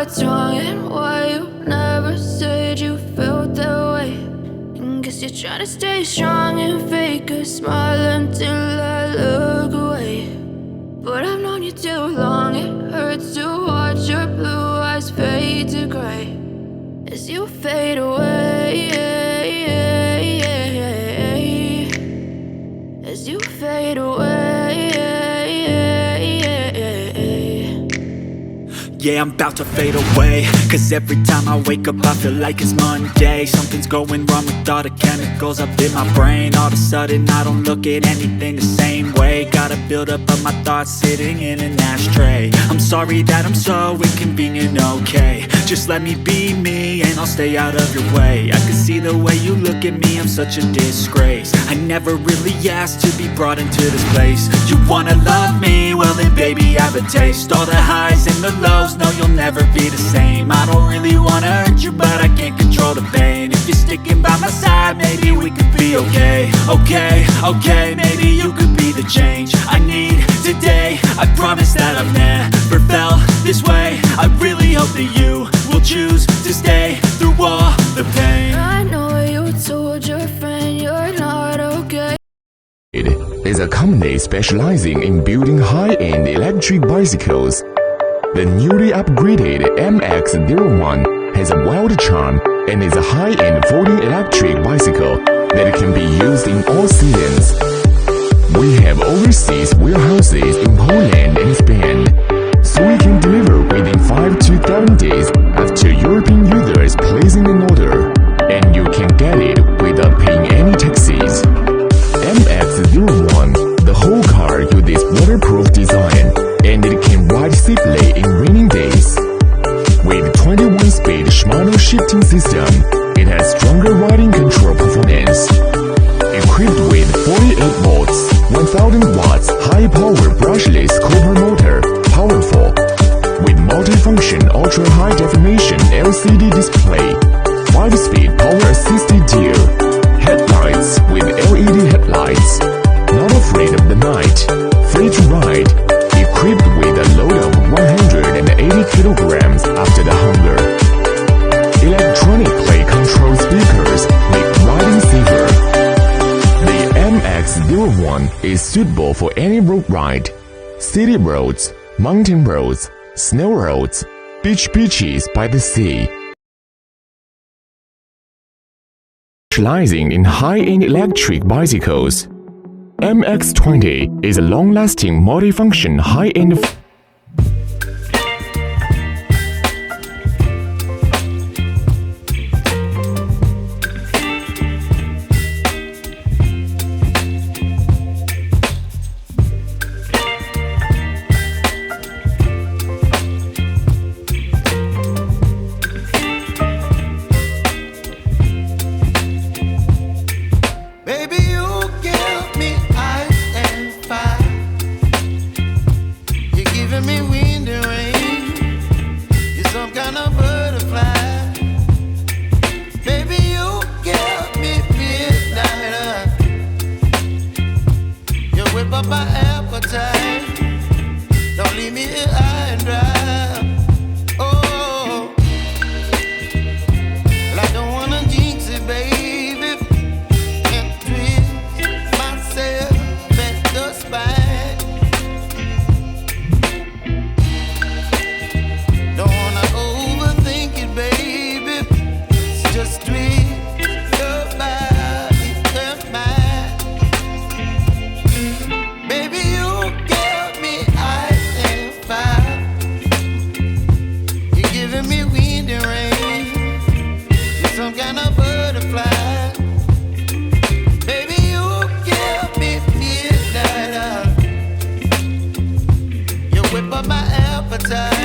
what's wrong and why you never said you felt that way. And guess you're trying to stay strong and fake a smile until I look away. But I've known you too long, it hurts to watch your blue eyes fade to gray as you fade away, as you fade away. Yeah, I'm about to fade away, cause every time I wake up I feel like it's Monday. Something's going wrong with all the chemicals up in my brain. All of a sudden I don't look at anything the same way. Got a buildup of my thoughts sitting in an ashtray. I'm sorry that I'm so inconvenient, okay. Just let me be me and I'll stay out of your way. I can see the way you look at me, I'm such a disgrace. I never really asked to be brought into this place. You wanna love me? Well then baby, have a taste. All the highs and the lows, no, you'll never be the same. I don't really wanna hurt you, but I can't control the pain. If you're sticking by my side, maybe we could be okay. Okay, maybe you could be the change I need today. I promise that I've never felt this way. I really hope that you will choose to stay through all the pain. I know you told your friend you're not okay. It is a company specializing in building high-end electric bicycles. The newly upgraded MX-01 has a wild charm and is a high-end folding electric bicycle that can be used in all seasons. We have overseas warehouses in Poland and Spain, so we can deliver within 5 to 7 days after European users placing an order, and you can get it without paying any taxes. MX-01, the whole car uses waterproof design, and it can ride safely in rainy days. With 21-speed Shimano shifting system, it has stronger riding control performance. Equipped with 48 volts, 1000 watts high-power brushless copper motor, powerful, with multi-function ultra-high-definition LCD display, 5-speed power-assisted gear, headlights with LED headlights, not afraid of the night, free to ride, equipped with a load of 180 kilograms after the hunger. Electronically controlled speakers make riding safer. The MX-01 is suitable for any road ride, city roads, mountain roads, snow roads, beaches by the sea. Specializing in high-end electric bicycles, MX-20 is a long-lasting multi-function high-end Baby, you give me eyes my appetite.